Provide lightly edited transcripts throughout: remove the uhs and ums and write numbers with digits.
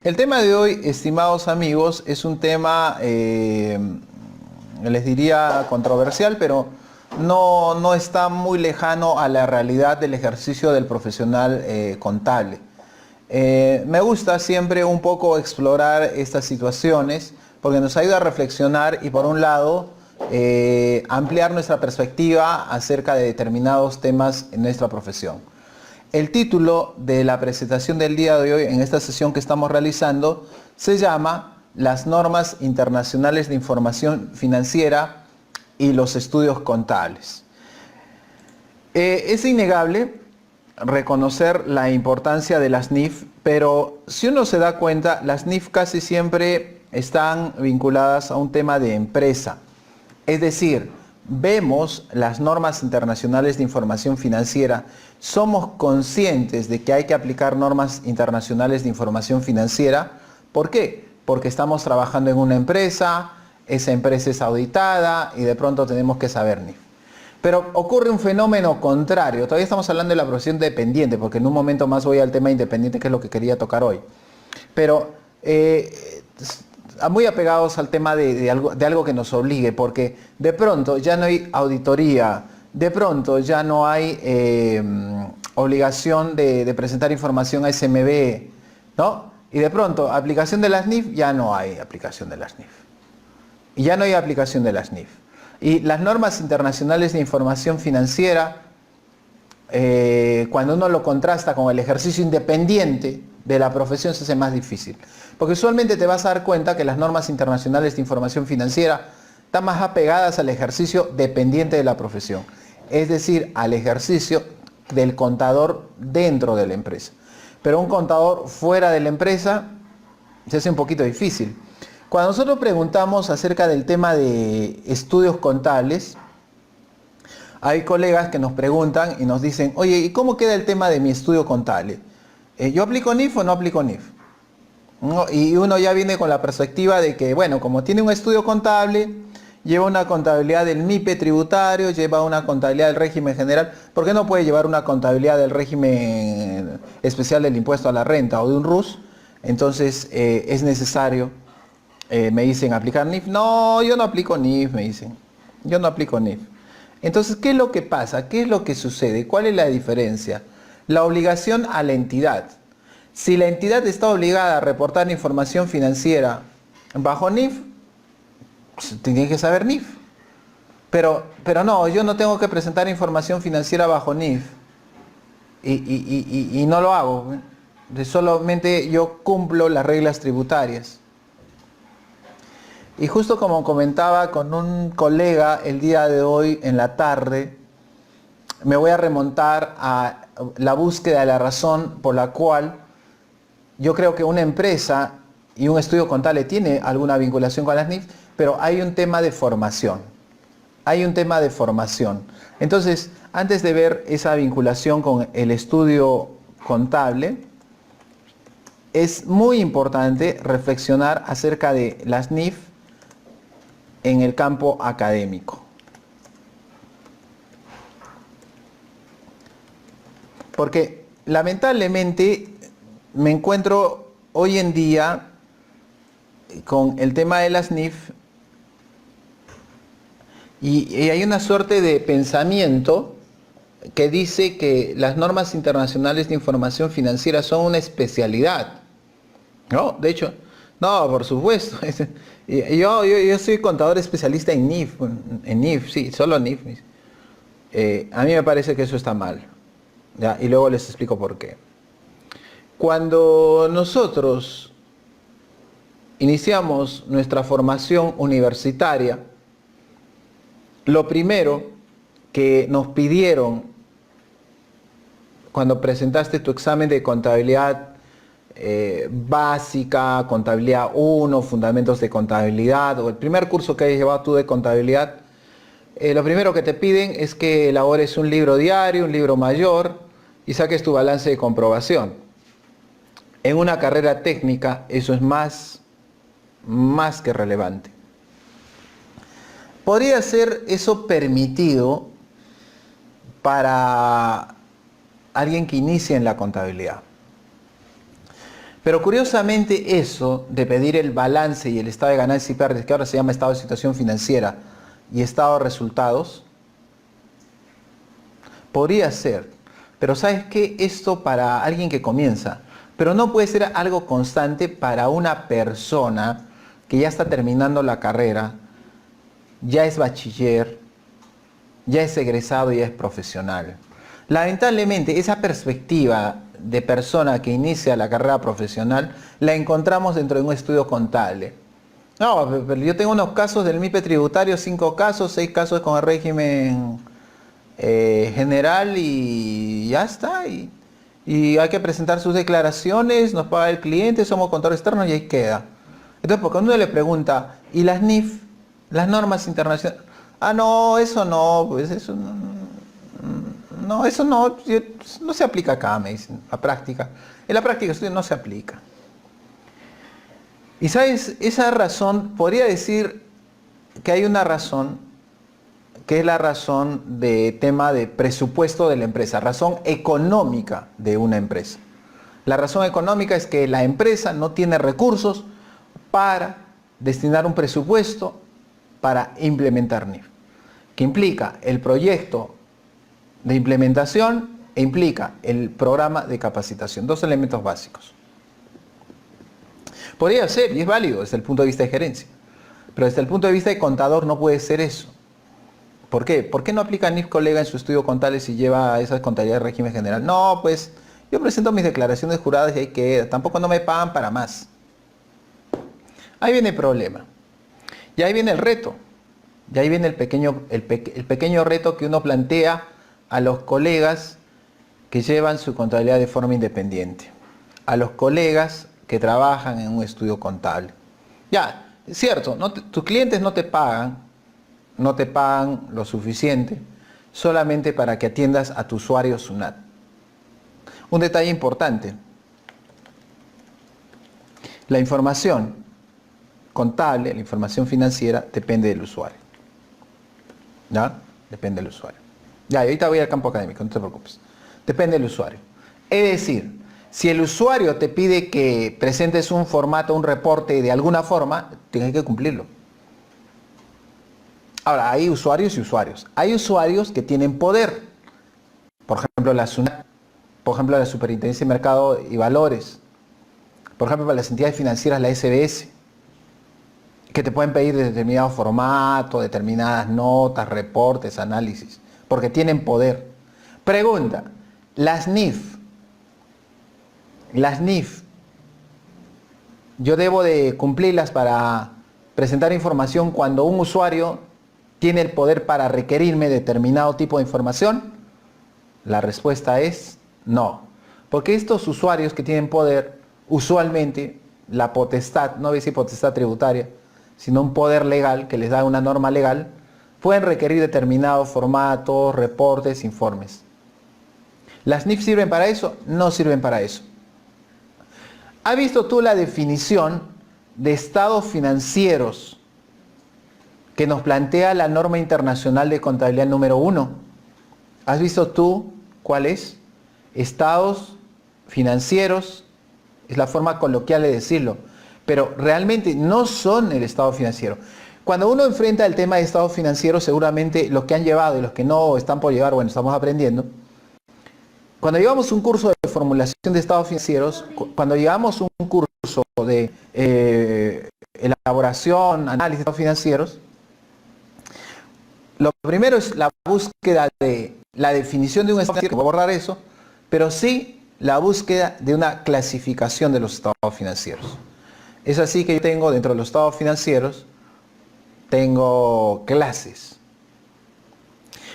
El tema de hoy, estimados amigos, es un tema, les diría controversial, pero no está muy lejano a la realidad del ejercicio del profesional contable. Me gusta siempre un poco explorar estas situaciones porque nos ayuda a reflexionar y por un lado ampliar nuestra perspectiva acerca de determinados temas en nuestra profesión. El título de la presentación del día de hoy en esta sesión que estamos realizando se llama Las normas internacionales de información financiera y los estudios contables. Es innegable reconocer la importancia de las NIF, pero si uno se da cuenta, las NIF casi siempre están vinculadas a un tema de empresa. Es decir, vemos las normas internacionales de información financiera, somos conscientes de que hay que aplicar normas internacionales de información financiera. ¿Por qué? Porque estamos trabajando en una empresa, esa empresa es auditada y de pronto tenemos que saber NIF. Pero ocurre un fenómeno contrario. Todavía estamos hablando de la profesión dependiente, porque en un momento más voy al tema independiente, que es lo que quería tocar hoy. Pero muy apegados al tema de algo que nos obligue, porque de pronto ya no hay auditoría, de pronto ya no hay obligación de presentar información a SMB, ¿no? Y de pronto, aplicación de las NIF, ya no hay aplicación de las NIF. Y ya no hay aplicación de las NIF. Y las normas internacionales de información financiera, cuando uno lo contrasta con el ejercicio independiente de la profesión, se hace más difícil. Porque usualmente te vas a dar cuenta que las normas internacionales de información financiera están más apegadas al ejercicio dependiente de la profesión. Es decir, al ejercicio del contador dentro de la empresa. Pero un contador fuera de la empresa se hace un poquito difícil. Cuando nosotros preguntamos acerca del tema de estudios contables, hay colegas que nos preguntan y nos dicen, oye, ¿y cómo queda el tema de mi estudio contable? ¿Yo aplico NIF o no aplico NIF? ¿No? Y uno ya viene con la perspectiva de que, bueno, como tiene un estudio contable, lleva una contabilidad del MIPE tributario, lleva una contabilidad del régimen general, ¿por qué no puede llevar una contabilidad del régimen especial del impuesto a la renta o de un RUS? Entonces es necesario, me dicen, ¿aplicar NIF? No, yo no aplico NIF, me dicen. Yo no aplico NIF. Entonces, ¿qué es lo que pasa? ¿Qué es lo que sucede? ¿Cuál es la diferencia? La obligación a la entidad. Si la entidad está obligada a reportar información financiera bajo NIF, tiene que saber NIF. Pero no, yo no tengo que presentar información financiera bajo NIF. Y no lo hago. Solamente yo cumplo las reglas tributarias. Y justo como comentaba con un colega el día de hoy en la tarde, me voy a remontar a la búsqueda de la razón por la cual yo creo que una empresa y un estudio contable tiene alguna vinculación con las NIF, pero hay un tema de formación. Hay un tema de formación. Entonces, antes de ver esa vinculación con el estudio contable, es muy importante reflexionar acerca de las NIF en el campo académico. Porque lamentablemente me encuentro hoy en día con el tema de las NIF y hay una suerte de pensamiento que dice que las normas internacionales de información financiera son una especialidad. No, de hecho, no, por supuesto. Yo soy contador especialista en NIF, sí, solo NIF. A mí me parece que eso está mal. ¿Ya? Y luego les explico por qué. Cuando nosotros iniciamos nuestra formación universitaria, lo primero que nos pidieron cuando presentaste tu examen de contabilidad básica, contabilidad 1, fundamentos de contabilidad, o el primer curso que hayas llevado tú de contabilidad, lo primero que te piden es que elabores un libro diario, un libro mayor y saques tu balance de comprobación. En una carrera técnica eso es más que relevante. ¿Podría ser eso permitido para alguien que inicie en la contabilidad? Pero curiosamente eso de pedir el balance y el estado de ganancias y pérdidas, que ahora se llama estado de situación financiera y estado de resultados, podría ser. Pero ¿sabes qué? Esto para alguien que comienza, pero no puede ser algo constante para una persona que ya está terminando la carrera, ya es bachiller, ya es egresado, ya es profesional. Lamentablemente, esa perspectiva de persona que inicia la carrera profesional la encontramos dentro de un estudio contable. No, pero yo tengo unos casos del MIPE tributario, 5 casos, 6 casos con el régimen general y ya está. Y hay que presentar sus declaraciones, nos paga el cliente, somos contadores externos y ahí queda. Entonces, porque uno le pregunta, ¿y las NIF? Las normas internacionales. Ah, no, eso no, pues eso no. No, eso no, no se aplica acá, me dicen, la práctica. En la práctica estudio no se aplica. Y sabes, esa razón, podría decir que hay una razón, que es la razón de tema de presupuesto de la empresa, razón económica de una empresa. La razón económica es que la empresa no tiene recursos para destinar un presupuesto para implementar NIF, que implica el proyecto de implementación e implica el programa de capacitación, 2 elementos básicos. Podría ser, y es válido desde el punto de vista de gerencia, pero desde el punto de vista de contador no puede ser eso. ¿Por qué? ¿Por qué no aplica NIF colega en su estudio contable si lleva esas contabilidades de régimen general? No, pues yo presento mis declaraciones juradas y ahí queda, tampoco no me pagan para más. Ahí viene el problema. Y ahí viene el reto. Y ahí viene el pequeño reto que uno plantea a los colegas que llevan su contabilidad de forma independiente, a los colegas que trabajan en un estudio contable. Ya, es cierto, tus clientes no te pagan lo suficiente solamente para que atiendas a tu usuario SUNAT. Un detalle importante, la información contable, la información financiera depende del usuario. ¿Ya? Depende del usuario. Ya, y ahorita voy al campo académico, no te preocupes. Depende del usuario. Es decir, si el usuario te pide que presentes un formato, un reporte de alguna forma, tienes que cumplirlo. Ahora, hay usuarios y usuarios. Hay usuarios que tienen poder. Por ejemplo, la SUNAT, por ejemplo, la Superintendencia de Mercado y Valores, por ejemplo, para las entidades financieras, la SBS, que te pueden pedir determinado formato, determinadas notas, reportes, análisis, porque tienen poder. Pregunta, las NIF, ¿yo debo de cumplirlas para presentar información cuando un usuario tiene el poder para requerirme determinado tipo de información? La respuesta es no, porque estos usuarios que tienen poder, usualmente la potestad, no voy a decir potestad tributaria, sino un poder legal que les da una norma legal, pueden requerir determinados formatos, reportes, informes. ¿Las NIF sirven para eso? No sirven para eso. ¿Has visto tú la definición de estados financieros que nos plantea la norma internacional de contabilidad número 1? ¿Has visto tú cuál es? Estados financieros, es la forma coloquial de decirlo, pero realmente no son el estado financiero. Cuando uno enfrenta el tema de estado financiero, seguramente los que han llevado y los que no están por llevar, bueno, estamos aprendiendo. Cuando llevamos un curso de formulación de estados financieros, cuando llevamos un curso de elaboración, análisis de estados financieros, lo primero es la búsqueda de la definición de un estado financiero, que voy a abordar eso, pero sí la búsqueda de una clasificación de los estados financieros. Es así que yo tengo dentro de los estados financieros, tengo clases.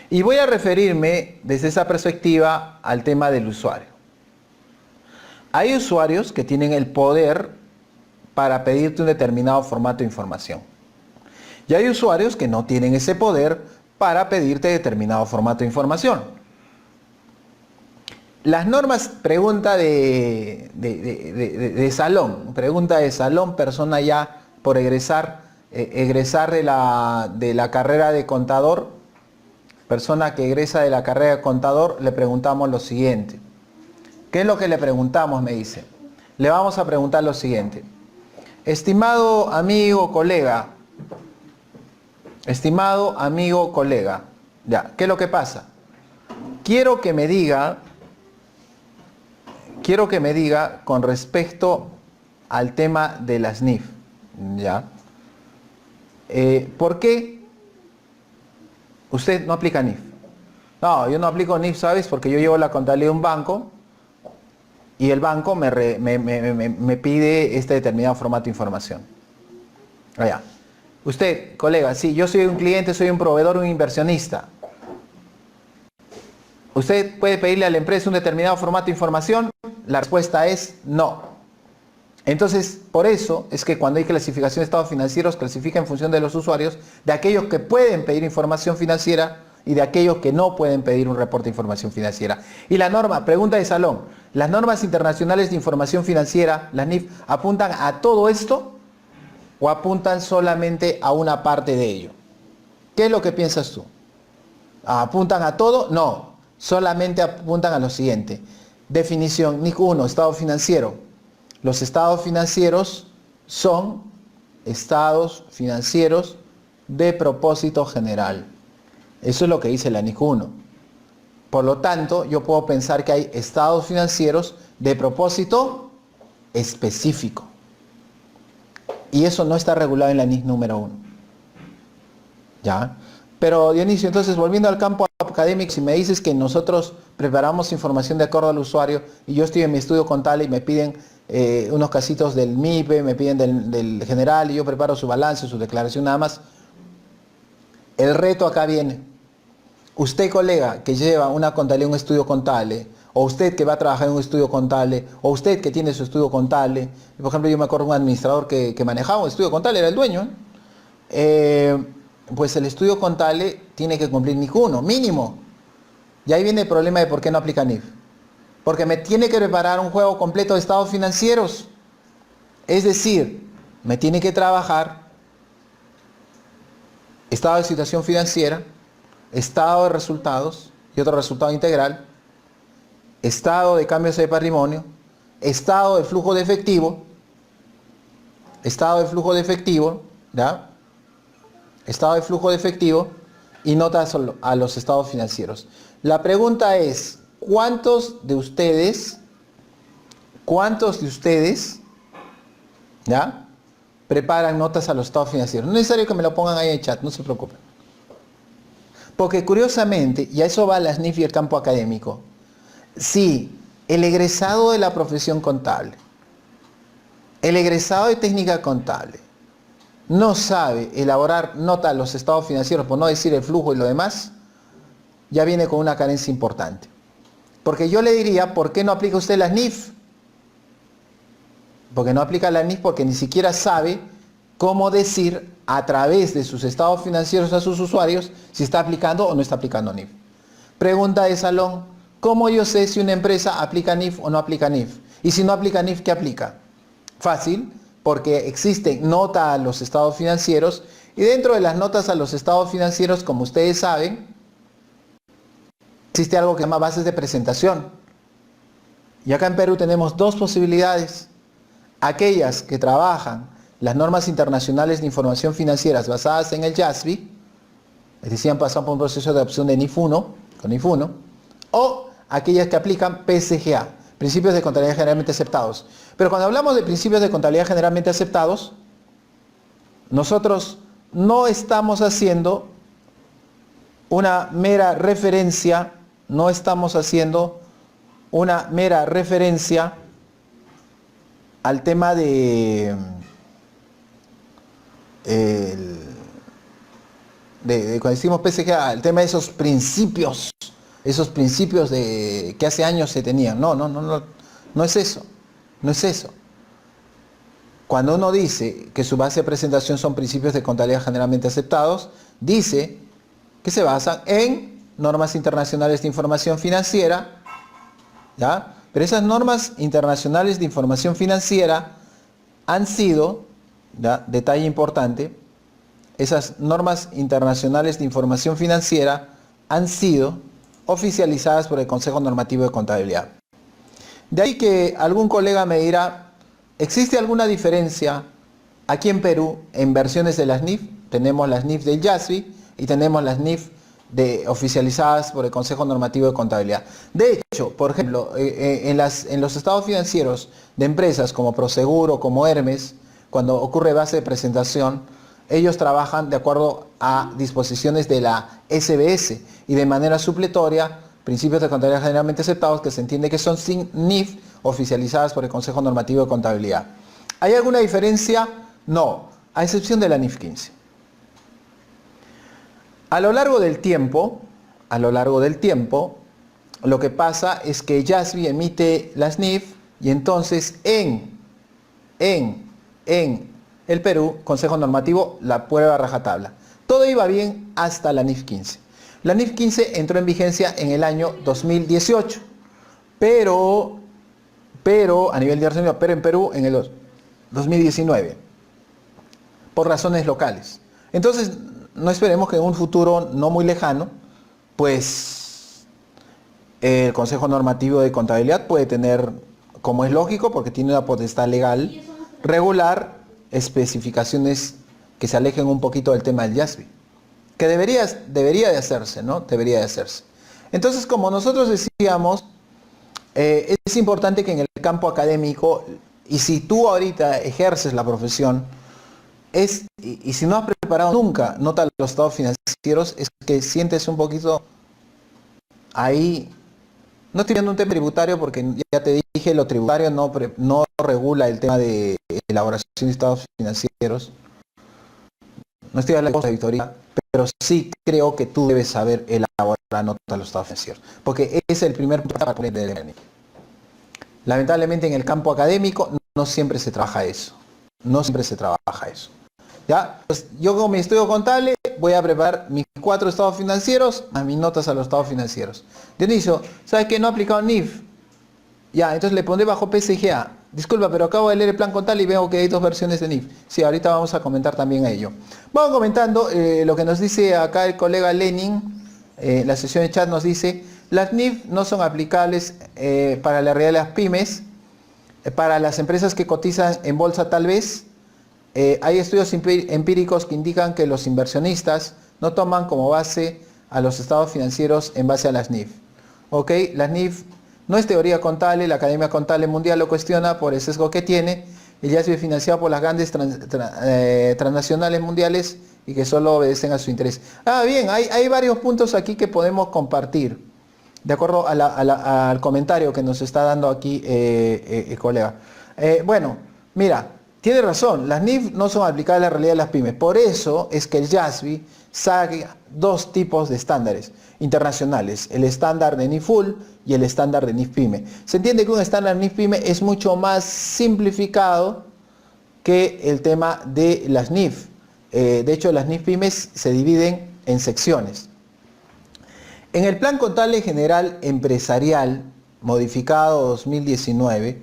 Y voy a referirme desde esa perspectiva al tema del usuario. Hay usuarios que tienen el poder para pedirte un determinado formato de información. Y hay usuarios que no tienen ese poder para pedirte determinado formato de información. Las normas, pregunta de salón, persona ya por egresar de la carrera de contador, persona que egresa de la carrera de contador, le preguntamos lo siguiente. ¿Qué es lo que le preguntamos? Me dice. le vamos a preguntar lo siguiente. Estimado amigo colega, ya, ¿qué es lo que pasa? Quiero que me diga con respecto al tema de las NIF, ¿ya? ¿Por qué usted no aplica NIF? No, yo no aplico NIF, ¿sabes? Porque yo llevo la contabilidad de un banco y el banco me pide este determinado formato de información. Allá. Usted, colega, sí, yo soy un cliente, soy un proveedor, un inversionista. ¿Usted puede pedirle a la empresa un determinado formato de información? La respuesta es no. Entonces, por eso es que cuando hay clasificación de estados financieros, clasifica en función de los usuarios, de aquellos que pueden pedir información financiera y de aquellos que no pueden pedir un reporte de información financiera. Y la norma, pregunta de salón, ¿las normas internacionales de información financiera, las NIF, apuntan a todo esto o apuntan solamente a una parte de ello? ¿Qué es lo que piensas tú? ¿Apuntan a todo? No. Solamente apuntan a lo siguiente. Definición, NIC 1, estado financiero. Los estados financieros son estados financieros de propósito general. Eso es lo que dice la NIC 1. Por lo tanto, yo puedo pensar que hay estados financieros de propósito específico. Y eso no está regulado en la NIC número 1. ¿Ya? Pero Dionisio, entonces volviendo al campo académico, si me dices que nosotros preparamos información de acuerdo al usuario y yo estoy en mi estudio contable y me piden unos casitos del MIPE, me piden del general y yo preparo su balance, su declaración nada más. El reto acá viene. Usted, colega, que lleva una contabilidad, un estudio contable, o usted que va a trabajar en un estudio contable, o usted que tiene su estudio contable, por ejemplo, yo me acuerdo de un administrador que manejaba un estudio contable, era el dueño, pues el estudio contable tiene que cumplir NIC 1, mínimo. Y ahí viene el problema de por qué no aplica NIF. Porque me tiene que preparar un juego completo de estados financieros. Es decir, me tiene que trabajar estado de situación financiera, estado de resultados y otro resultado integral, estado de cambios de patrimonio, estado de flujo de efectivo, ¿ya? Estado de flujo de efectivo y notas a los estados financieros. La pregunta es, ¿cuántos de ustedes, ¿ya?, preparan notas a los estados financieros? No es necesario que me lo pongan ahí en el chat, no se preocupen. Porque curiosamente, y a eso va la SNIF y el campo académico, si el egresado de la profesión contable, el egresado de técnica contable, no sabe elaborar nota a los estados financieros, por no decir el flujo y lo demás, ya viene con una carencia importante. Porque yo le diría, ¿por qué no aplica usted las NIF? Porque no aplica la NIF porque ni siquiera sabe cómo decir a través de sus estados financieros a sus usuarios si está aplicando o no está aplicando NIF. Pregunta de salón, ¿cómo yo sé si una empresa aplica NIF o no aplica NIF? Y si no aplica NIF, ¿qué aplica? Fácil, porque existe nota a los estados financieros y dentro de las notas a los estados financieros, como ustedes saben, existe algo que se llama bases de presentación. Y acá en Perú tenemos dos posibilidades. Aquellas que trabajan las normas internacionales de información financiera basadas en el JASB, es decir, han pasado por un proceso de adopción de NIF 1, con NIF 1, o aquellas que aplican PSGA, principios de contabilidad generalmente aceptados. Pero cuando hablamos de principios de contabilidad generalmente aceptados, nosotros no estamos haciendo una mera referencia, al tema de cuando decimos PSGA, al tema de esos principios que hace años se tenían. No es eso. Cuando uno dice que su base de presentación son principios de contabilidad generalmente aceptados, dice que se basan en normas internacionales de información financiera, ¿ya? Pero esas normas internacionales de información financiera han sido, ¿ya?, detalle importante, esas normas internacionales de información financiera han sido oficializadas por el Consejo Normativo de Contabilidad. De ahí que algún colega me dirá, ¿Existe alguna diferencia aquí en Perú en versiones de las NIF? Tenemos las NIF del YASBI y tenemos las NIF oficializadas por el Consejo Normativo de Contabilidad. De hecho, por ejemplo, en los estados financieros de empresas como Proseguro, como Hermes, cuando ocurre base de presentación, ellos trabajan de acuerdo a disposiciones de la SBS y de manera supletoria, principios de contabilidad generalmente aceptados, que se entiende que son NIF oficializadas por el Consejo Normativo de Contabilidad. ¿Hay alguna diferencia? No, a excepción de la NIF 15. A lo largo del tiempo, lo que pasa es que YASBI emite las NIF y entonces en el Perú, Consejo Normativo, la prueba rajatabla. Todo iba bien hasta la NIF 15. La NIF 15 entró en vigencia en el año 2018, pero a nivel internacional, pero en Perú en el 2019, por razones locales. Entonces, no esperemos que en un futuro no muy lejano, pues el Consejo Normativo de Contabilidad puede tener, como es lógico, porque tiene una potestad legal, regular especificaciones que se alejen un poquito del tema del YASBI. Que debería de hacerse, ¿no? Debería de hacerse. Entonces, como nosotros decíamos, es importante que en el campo académico, y si tú ahorita ejerces la profesión, y si no has preparado nunca nota los estados financieros, es que sientes un poquito ahí, no estoy viendo un tema tributario porque ya te dije, lo tributario no regula el tema de elaboración de estados financieros, no estoy hablando de auditoría, pero sí creo que tú debes saber elaborar la nota de los estados financieros, porque es el primer punto para poner de DNI. Lamentablemente en el campo académico no siempre se trabaja eso, ¿Ya? Pues yo con mi estudio contable voy a preparar mis 4 estados financieros a mis notas a los estados financieros. Dionisio, ¿sabes qué? No he aplicado NIF. Ya, entonces le pondré bajo PCGA. Disculpa, pero acabo de leer el plan contable y veo que hay 2 versiones de NIF. Sí, ahorita vamos a comentar también a ello. Vamos comentando lo que nos dice acá el colega Lenin. La sesión de chat nos dice, las NIF no son aplicables para la realidad de las pymes, para las empresas que cotizan en bolsa tal vez. Hay estudios empíricos que indican que los inversionistas no toman como base a los estados financieros en base a las NIF. ¿Ok? Las NIF no es teoría contable, la Academia Contable Mundial lo cuestiona por el sesgo que tiene. El YASBI es financiado por las grandes transnacionales mundiales y que solo obedecen a su interés. Bien, hay varios puntos aquí que podemos compartir, de acuerdo al comentario que nos está dando aquí el colega. Bueno, mira, tiene razón, las NIF no son aplicables a la realidad de las pymes. Por eso es que el YASBI saca 2 tipos de estándares internacionales, el estándar de NIF Full y el estándar de NIF Pyme. Se entiende que un estándar NIF Pyme es mucho más simplificado que el tema de las NIF. De hecho, las NIF Pymes se dividen en secciones. En el Plan Contable General Empresarial, modificado 2019,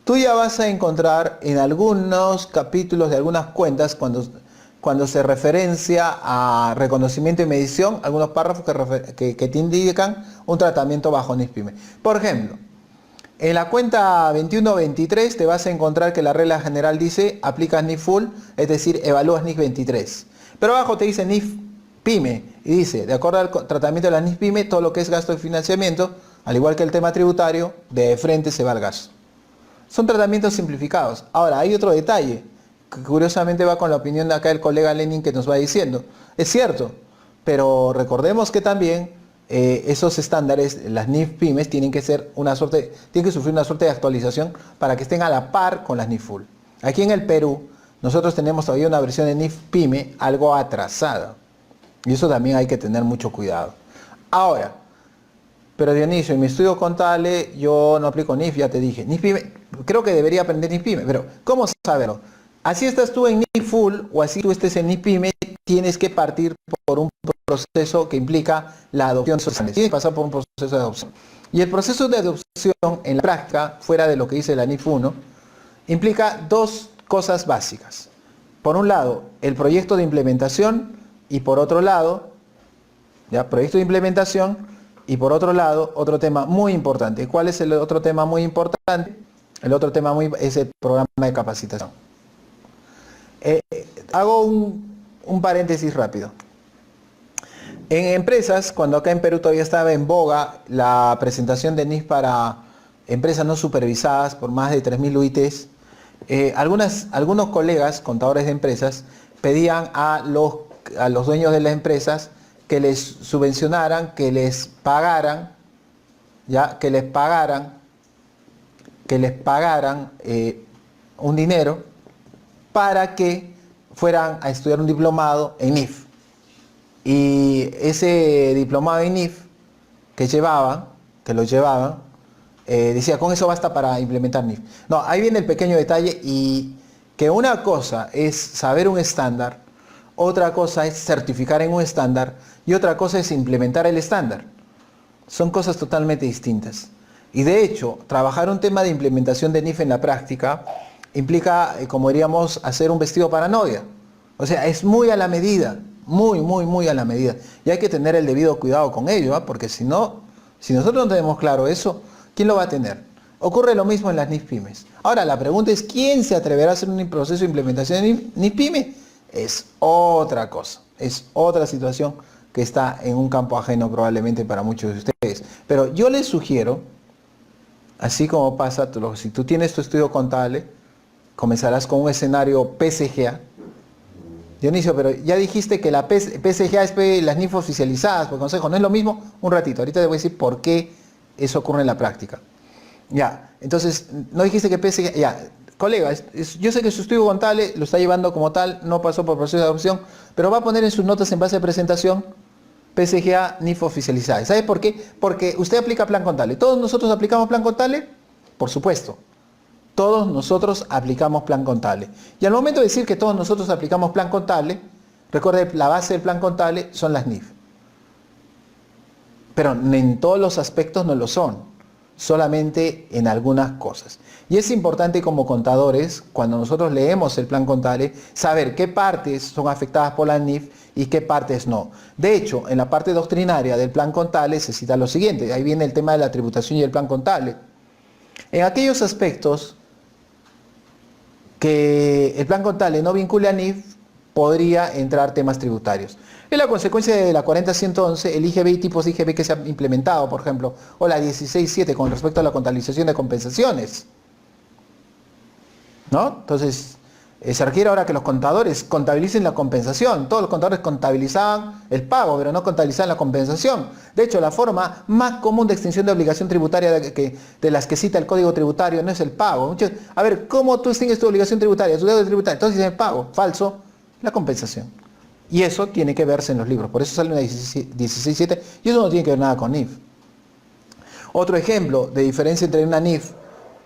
tú ya vas a encontrar en algunos capítulos de algunas cuentas, cuando se referencia a reconocimiento y medición, algunos párrafos que te indican un tratamiento bajo NIF Pyme. Por ejemplo, en la cuenta 21-23 te vas a encontrar que la regla general dice aplicas NIF Full, es decir, evalúas NIF 23. Pero abajo te dice NIF Pyme y dice, de acuerdo al tratamiento de la NIF Pyme, todo lo que es gasto de financiamiento, al igual que el tema tributario, de frente se va al gasto. Son tratamientos simplificados. Ahora, hay otro detalle, que curiosamente va con la opinión de acá el colega Lenin que nos va diciendo. Es cierto, pero recordemos que también esos estándares, las NIF Pymes, tienen que sufrir una suerte de actualización para que estén a la par con las NIF Full. Aquí en el Perú, nosotros tenemos todavía una versión de NIF Pyme algo atrasada. Y eso también hay que tener mucho cuidado. Ahora, pero Dionisio, en mi estudio contable yo no aplico NIF, ya te dije. NIF Pyme, creo que debería aprender NIF Pyme, pero ¿cómo saberlo? Así estás tú en NIF Full o así tú estés en NIF Pyme, tienes que partir por un proceso que implica la adopción social. Tienes que pasar por un proceso de adopción. Y el proceso de adopción en la práctica, fuera de lo que dice la NIF 1, implica 2 cosas básicas. Por un lado, el proyecto de implementación y por otro lado, proyecto de implementación y por otro lado, otro tema muy importante. ¿Cuál es el otro tema muy importante? El otro tema es el programa de capacitación. Hago un paréntesis rápido. En empresas, cuando acá en Perú todavía estaba en boga la presentación de NIF para empresas no supervisadas por más de 3.000 UITs, algunos colegas, contadores de empresas, pedían a los dueños de las empresas que les subvencionaran, que les pagaran un dinero para que fueran a estudiar un diplomado en NIF. Y ese diplomado en NIF que lo llevaban, decía, con eso basta para implementar NIF. No, ahí viene el pequeño detalle, y que una cosa es saber un estándar, otra cosa es certificar en un estándar y otra cosa es implementar el estándar. Son cosas totalmente distintas. Y de hecho, trabajar un tema de implementación de NIF en la práctica implica, como diríamos, hacer un vestido para novia. O sea, es muy a la medida, muy a la medida. Y hay que tener el debido cuidado con ello, porque si nosotros no tenemos claro eso, ¿quién lo va a tener? Ocurre lo mismo en las NIF pymes. Ahora, la pregunta es, ¿quién se atreverá a hacer un proceso de implementación de NIF pyme? Es otra cosa, es otra situación que está en un campo ajeno probablemente para muchos de ustedes. Pero yo les sugiero, así como pasa, si tú tienes tu estudio contable, comenzarás con un escenario PSGA. Dionisio, pero ya dijiste que la PSGA es las NIF oficializadas por consejo, ¿no es lo mismo? Un ratito, ahorita te voy a decir por qué eso ocurre en la práctica. Ya, entonces, no dijiste que PSGA, ya, colega, yo sé que su estudio contable lo está llevando como tal, no pasó por proceso de adopción, pero va a poner en sus notas en base de presentación PSGA NIF oficializada. ¿Sabe por qué? Porque usted aplica plan contable. ¿Todos nosotros aplicamos plan contable? Por supuesto. Todos nosotros aplicamos plan contable. Y al momento de decir que todos nosotros aplicamos plan contable, recuerde, la base del plan contable son las NIF. Pero en todos los aspectos no lo son, solamente en algunas cosas. Y es importante como contadores, cuando nosotros leemos el plan contable, saber qué partes son afectadas por la NIF y qué partes no. De hecho, en la parte doctrinaria del plan contable se cita lo siguiente, ahí viene el tema de la tributación y el plan contable. En aquellos aspectos que el plan contable no vincule a NIF, podría entrar temas tributarios. Es la consecuencia de la 40111, el IGB y tipos de IGB que se han implementado, por ejemplo, o la 16.7 con respecto a la contabilización de compensaciones. ¿No? Entonces, se requiere ahora que los contadores contabilicen la compensación. Todos los contadores contabilizaban el pago, pero no contabilizaban la compensación. De hecho, la forma más común de extinción de obligación tributaria de las que cita el Código Tributario no es el pago. A ver, ¿cómo tú extingues tu obligación tributaria, tu deuda tributaria? Entonces es el pago. Falso, la compensación. Y eso tiene que verse en los libros. Por eso sale una 16.7 y eso no tiene que ver nada con NIF. Otro ejemplo de diferencia entre una NIF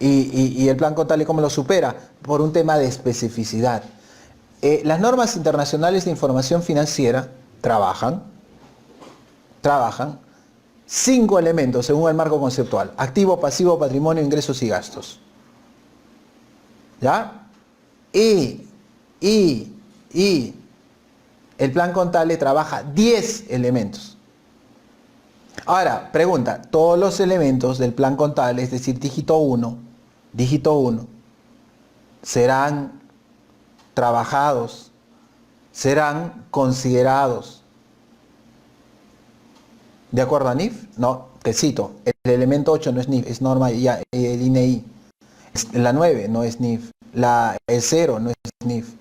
y el plan contable, ¿cómo lo supera? Por un tema de especificidad. Las normas internacionales de información financiera trabajan 5 elementos según el marco conceptual: activo, pasivo, patrimonio, ingresos y gastos. ¿Ya? Y el plan contable trabaja 10 elementos. Ahora, pregunta, todos los elementos del plan contable, es decir, dígito 1, serán trabajados, serán considerados de acuerdo a NIF? No, te cito, el elemento 8 no es NIF, es norma y el INEI. La 9 no es NIF, el 0 no es NIF.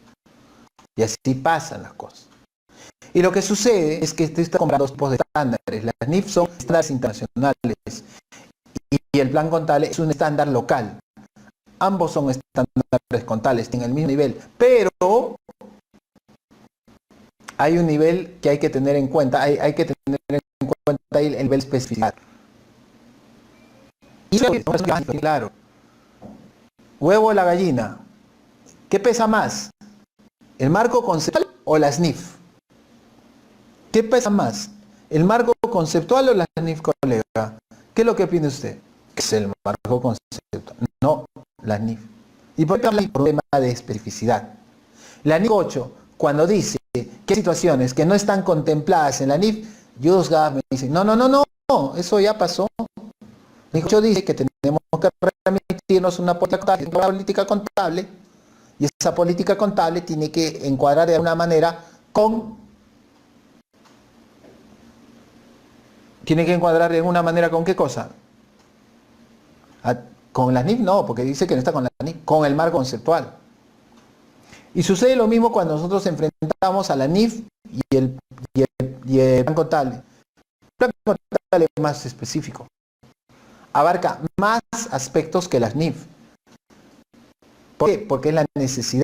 Y así pasan las cosas. Y lo que sucede es que tú estás comprando dos tipos de estándares. Las NIF son estándares internacionales y el plan contable es un estándar local. Ambos son estándares contables, tienen el mismo nivel, pero hay un nivel que hay que tener en cuenta, hay que tener en cuenta el nivel especificidad. Y eso es claro. Huevo o la gallina, ¿qué pesa más? ¿El marco conceptual o las NIF? ¿Qué pesa más? ¿El marco conceptual o las NIF, colega? ¿Qué es lo que opina usted? Es el marco conceptual, no las NIF. ¿Y por qué habla por un tema de especificidad? La NIF 8, cuando dice que hay situaciones que no están contempladas en la NIF, juzga, me dice, no, eso ya pasó. La NIF 8 dice que tenemos que remitir decirnos una política contable, y esa política contable tiene que encuadrar de alguna manera con... ¿Tiene que encuadrar de alguna manera con qué cosa? Con la NIF no, porque dice que no está con la NIF, con el marco conceptual. Y sucede lo mismo cuando nosotros enfrentamos a la NIF y el plan contable. El plan contable es más específico. Abarca más aspectos que las NIF. ¿Por qué? Porque es la necesidad.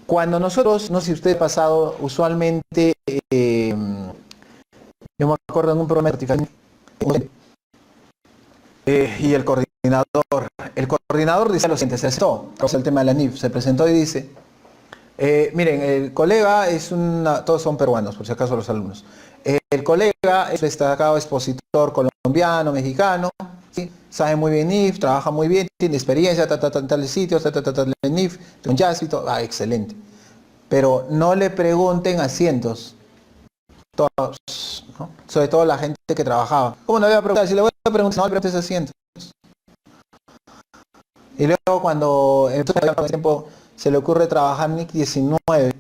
Cuando nosotros, no sé si usted ha pasado, usualmente, yo me acuerdo en un programa de y el coordinador dice lo siguiente, se presentó, el tema de la NIF, se presentó y dice, miren, el colega es todos son peruanos, por si acaso los alumnos, el colega es destacado expositor colombiano, mexicano, ¿sí? Sabe muy bien NIF, trabaja muy bien, tiene experiencia, en tales sitios, en NIF, con jazz y todo, excelente. Pero no le pregunten a cientos, todos, ¿no? Sobre todo la gente que trabajaba. ¿Cómo no le voy a preguntar? Si le voy a preguntar, no le preguntes a cientos. Y luego cuando en el tiempo se le ocurre trabajar NIC 19,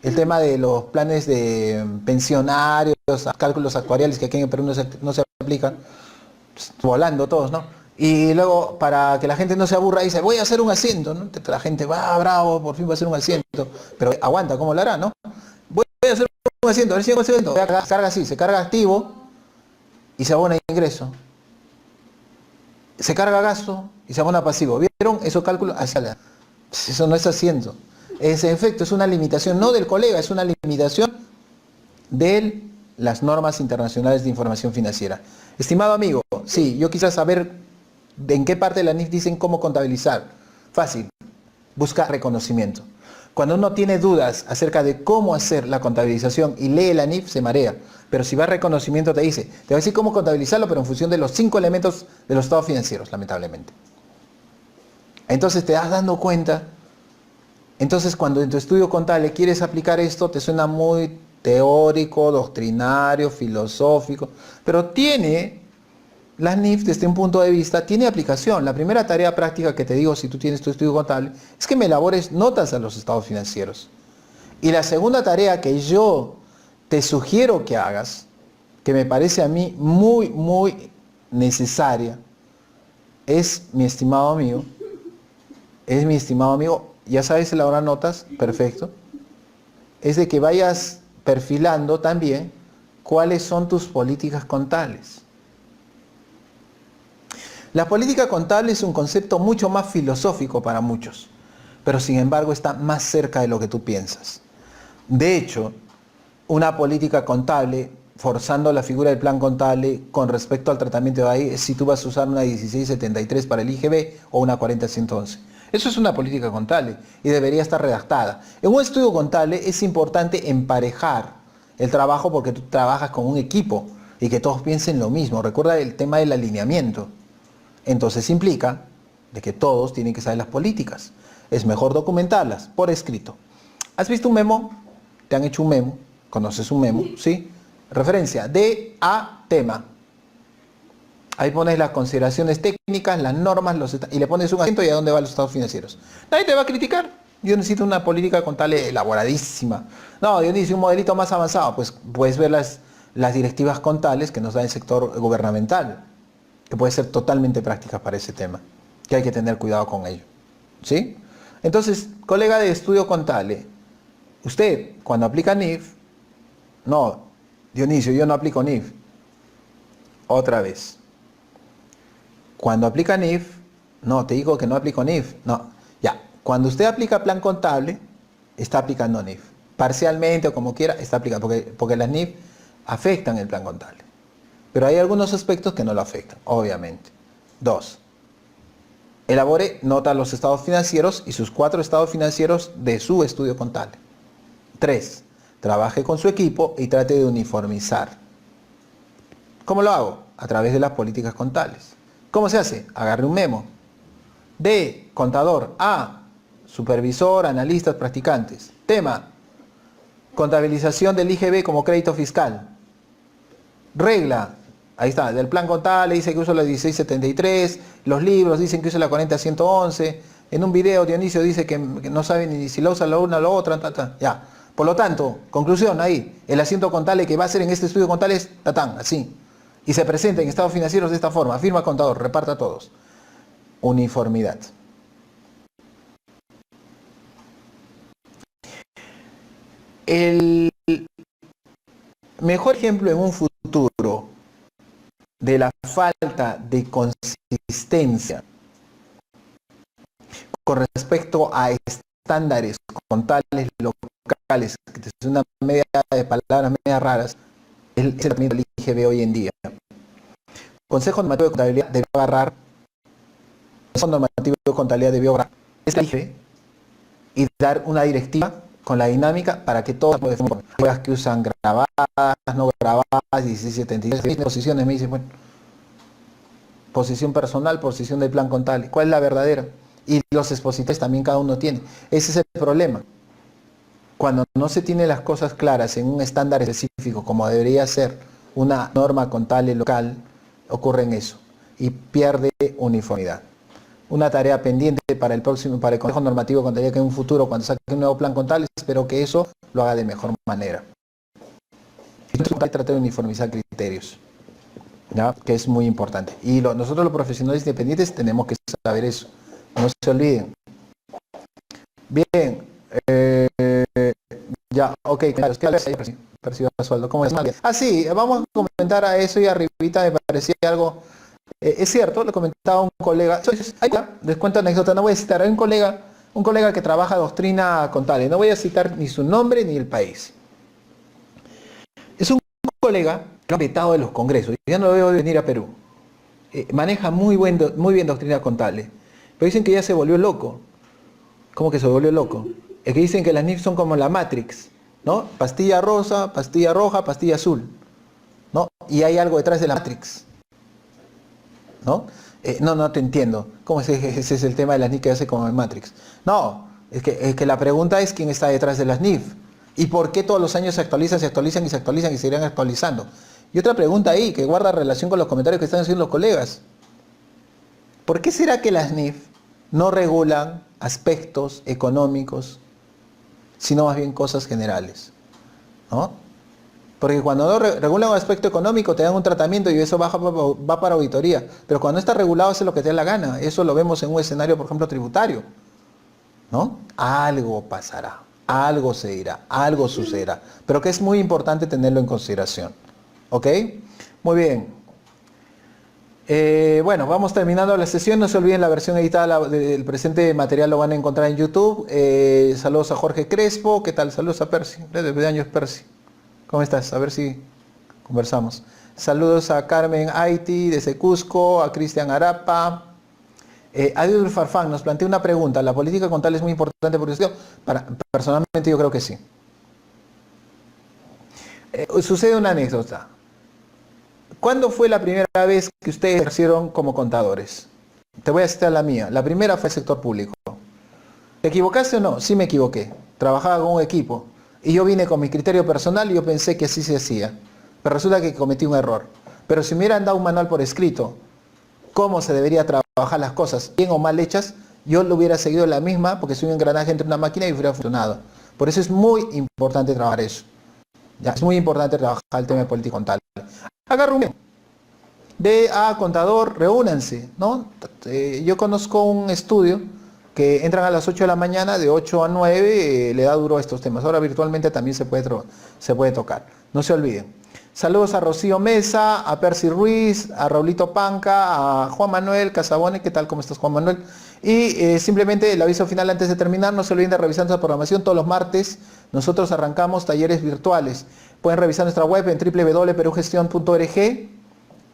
el tema de los planes de pensionarios, cálculos actuariales que aquí en Perú no se aplican, pues, volando todos, ¿no? Y luego, para que la gente no se aburra, dice, voy a hacer un asiento, ¿no? La gente va, bravo, por fin va a hacer un asiento. Pero aguanta, ¿cómo lo hará, no? Voy a hacer un asiento, a ver si hago asiento. Se carga así, se carga activo y se abona ingreso. Se carga gasto y se abona pasivo. ¿Vieron esos cálculos? Eso no es asiento. Ese efecto es una limitación, no del colega, es una limitación de las normas internacionales de información financiera. Estimado amigo, sí, yo quisiera saber en qué parte de la NIF dicen cómo contabilizar. Fácil, busca reconocimiento. Cuando uno tiene dudas acerca de cómo hacer la contabilización y lee la NIF, se marea. Pero si va a reconocimiento te dice, te va a decir cómo contabilizarlo, pero en función de los 5 elementos de los estados financieros, lamentablemente. Entonces te das dando cuenta. Entonces cuando en tu estudio contable quieres aplicar esto, te suena muy teórico, doctrinario, filosófico, pero la NIF desde un punto de vista, tiene aplicación. La primera tarea práctica que te digo si tú tienes tu estudio contable es que me elabores notas a los estados financieros. Y la segunda tarea que yo te sugiero que hagas, que me parece a mí muy, muy necesaria, es mi estimado amigo, ya sabes elaborar notas, perfecto, es de que vayas perfilando también cuáles son tus políticas contables. La política contable es un concepto mucho más filosófico para muchos, pero sin embargo está más cerca de lo que tú piensas. De hecho, una política contable, forzando la figura del plan contable con respecto al tratamiento de ahí, es si tú vas a usar una 1673 para el IGB o una 40111. Eso es una política contable y debería estar redactada. En un estudio contable es importante emparejar el trabajo porque tú trabajas con un equipo y que todos piensen lo mismo. Recuerda el tema del alineamiento. Entonces implica de que todos tienen que saber las políticas. Es mejor documentarlas por escrito. ¿Has visto un memo? ¿Te han hecho un memo? ¿Conoces un memo? ¿Sí? Referencia de a tema. Ahí pones las consideraciones técnicas, las normas, y le pones un acento y a dónde van los estados financieros. Nadie te va a criticar. Yo necesito una política contable elaboradísima. No, yo necesito un modelito más avanzado. Pues puedes ver las directivas contables que nos da el sector gubernamental, que puede ser totalmente prácticas para ese tema, que hay que tener cuidado con ello. ¿Sí? Entonces, colega de estudio contable, usted cuando aplica NIF, no, Dionisio, yo no aplico NIF. Otra vez. Cuando aplica NIF, no, te digo que no aplico NIF. No, ya. Cuando usted aplica plan contable, está aplicando NIF. Parcialmente o como quiera, está aplicando, porque las NIF afectan el plan contable. Pero hay algunos aspectos que no lo afectan, obviamente. 2. Elabore nota los estados financieros y sus 4 estados financieros de su estudio contable. 3. Trabaje con su equipo y trate de uniformizar. ¿Cómo lo hago? A través de las políticas contables. ¿Cómo se hace? Agarre un memo. D. Contador. A. Supervisor, analistas, practicantes. Tema. Contabilización del IGB como crédito fiscal. Regla. Ahí está, del plan contable dice que uso la 1673, los libros dicen que usa la 40111, en un video Dionisio dice que no sabe ni si lo usa la una o la otra, ya. Por lo tanto, conclusión ahí, el asiento contable que va a ser en este estudio contable es tatán, así. Y se presenta en estados financieros de esta forma, firma contador, reparta a todos. Uniformidad. El mejor ejemplo en un futuro de la falta de consistencia con respecto a estándares contables locales, que es una media de palabras media raras, es el tratamiento del IGB hoy en día. Consejo Normativo de Contabilidad debió agarrar, Consejo Normativo de Contabilidad debió agarrar esta IGB y dar una directiva con la dinámica para que todos las que usan grabadas, no grabadas, 1673, posiciones, me dicen, bueno, posición personal, posición del plan contable, ¿cuál es la verdadera? Y los expositores también cada uno tiene. Ese es el problema. Cuando no se tienen las cosas claras en un estándar específico, como debería ser una norma contable local, ocurre en eso y pierde uniformidad. Una tarea pendiente para el Consejo Normativo de Contabilidad, que en un futuro, cuando saque un nuevo plan contable, espero que eso lo haga de mejor manera. Tratar de uniformizar criterios, ¿ya? Que es muy importante. Y nosotros los profesionales independientes tenemos que saber eso. No se olviden. Bien. Ya, ok, claro, es que percibo sueldo. ¿Cómo es? Ah, sí, vamos a comentar a eso y arribita me parecía algo. Es cierto, le comentaba a un colega, les cuento anécdota, no voy a citar, hay un colega que trabaja doctrina contable, no voy a citar ni su nombre ni el país. Es un colega que ha vetado de los congresos, ya no lo veo venir a Perú. Maneja muy bien doctrina contable, pero dicen que ya se volvió loco. ¿Cómo que se volvió loco? Es que dicen que las NIF son como la Matrix, ¿no? Pastilla rosa, pastilla roja, pastilla azul, ¿no? Y hay algo detrás de la Matrix, ¿no? No te entiendo. ¿Cómo ese es el tema de las NIF que hace como el Matrix? No, es que la pregunta es quién está detrás de las NIF. ¿Y por qué todos los años se actualizan y se irán actualizando? Y otra pregunta ahí, que guarda relación con los comentarios que están haciendo los colegas. ¿Por qué será que las NIF no regulan aspectos económicos, sino más bien cosas generales, ¿no? Porque cuando no regulan un aspecto económico te dan un tratamiento y eso va para auditoría, pero cuando está regulado hace lo que te da la gana. Eso lo vemos en un escenario, por ejemplo, tributario, ¿no? Algo pasará, algo se dirá, algo sucederá, pero que es muy importante tenerlo en consideración, ¿ok? Muy bien. Bueno, vamos terminando la sesión. No se olviden la versión editada del presente material, lo van a encontrar en YouTube. Saludos a Jorge Crespo. ¿Qué tal? Saludos a Percy. De años Percy. ¿Cómo estás? A ver si conversamos. Saludos a Carmen Haiti desde Cusco, a Cristian Arapa. Adil Farfán nos plantea una pregunta. ¿La política contable es muy importante por usted? Personalmente yo creo que sí. Sucede una anécdota. ¿Cuándo fue la primera vez que ustedes ejercieron como contadores? Te voy a citar la mía. La primera fue el sector público. ¿Te equivocaste o no? Sí me equivoqué. Trabajaba con un equipo. Y yo vine con mi criterio personal y yo pensé que así se hacía. Pero resulta que cometí un error. Pero si me hubieran dado un manual por escrito, cómo se debería trabajar las cosas, bien o mal hechas, yo lo hubiera seguido la misma, porque soy un engranaje entre una máquina y hubiera funcionado. Por eso es muy importante trabajar eso. Ya, es muy importante trabajar el tema de política contable. Haga reunión. Ve a contador, reúnanse, ¿no? Yo conozco un estudio que entran a las 8 de la mañana, de 8 a 9, le da duro a estos temas. Ahora virtualmente también se puede tocar. No se olviden. Saludos a Rocío Mesa, a Percy Ruiz, a Raulito Panca, a Juan Manuel Casabone. ¿Qué tal? ¿Cómo estás, Juan Manuel? Y simplemente el aviso final antes de terminar, no se olviden de revisar nuestra programación todos los martes. Nosotros arrancamos talleres virtuales. Pueden revisar nuestra web en www.perugestion.org,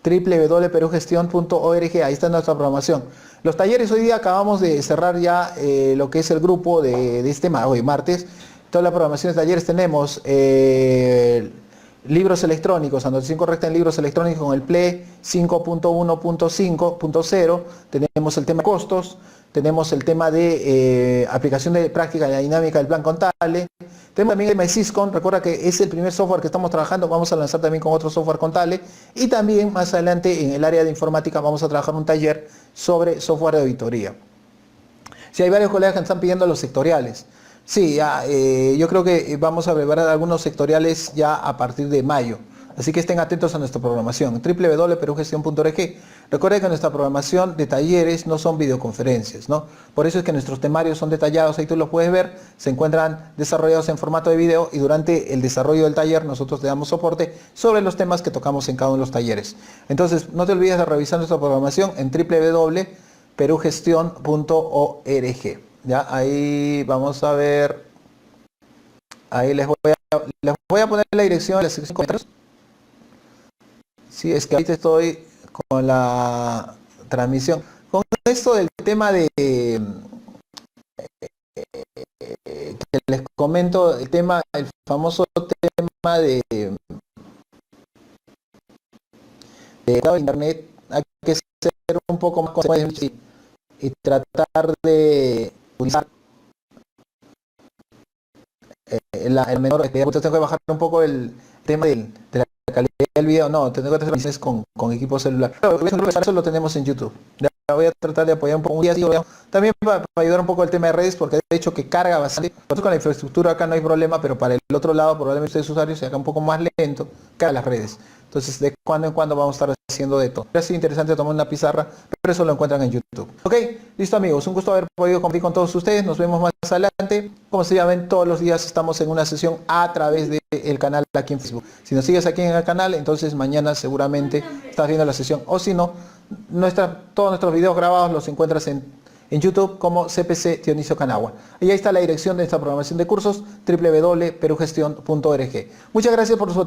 www.perugestion.org, ahí está nuestra programación. Los talleres hoy día acabamos de cerrar ya lo que es el grupo de este hoy martes. Toda la programación de talleres tenemos libros electrónicos, anotación correcta en libros electrónicos con el PLE 5.1.5.0, tenemos el tema de costos, tenemos el tema de aplicación de práctica de la dinámica del plan contable, tenemos también el MySysCon, recuerda que es el primer software que estamos trabajando, vamos a lanzar también con otro software contable, y también más adelante en el área de informática vamos a trabajar un taller sobre software de auditoría. Si hay varios colegas que están pidiendo los sectoriales, sí, ya, yo creo que vamos a preparar algunos sectoriales ya a partir de mayo. Así que estén atentos a nuestra programación, www.perugestión.org. Recuerden que nuestra programación de talleres no son videoconferencias, ¿no? Por eso es que nuestros temarios son detallados, ahí tú los puedes ver, se encuentran desarrollados en formato de video y durante el desarrollo del taller nosotros te damos soporte sobre los temas que tocamos en cada uno de los talleres. Entonces, no te olvides de revisar nuestra programación en www.perugestión.org. Ya, ahí vamos a ver, ahí les voy a poner la dirección de la sección de comentarios. Sí, es que ahorita estoy con la transmisión. Con esto del tema de que les comento, el famoso tema de internet, hay que ser un poco más conscientes y tratar de utilizar el menor. Tengo que bajar un poco el tema de la calidad del video, no, tengo que hacer transmisiones con equipo celular. Eso lo tenemos en YouTube. Ya voy a tratar de apoyar un poco un día así, también para ayudar un poco el tema de redes, porque de hecho que carga bastante. Nosotros con la infraestructura acá no hay problema, pero para el otro lado probablemente ustedes usuarios se haga un poco más lento, carga las redes. Entonces de cuando en cuando vamos a estar haciendo de todo. Es interesante tomar una pizarra, pero eso lo encuentran en YouTube. Ok, listo amigos, un gusto haber podido compartir con todos ustedes. Nos vemos más adelante. Como se ven, todos los días estamos en una sesión a través del canal aquí en Facebook. Si nos sigues aquí en el canal, entonces mañana seguramente estás viendo la sesión. O si no, todos nuestros videos grabados los encuentras en YouTube como CPC Dionisio Canagua. Y ahí está la dirección de esta programación de cursos, www.perugestión.org. Muchas gracias por su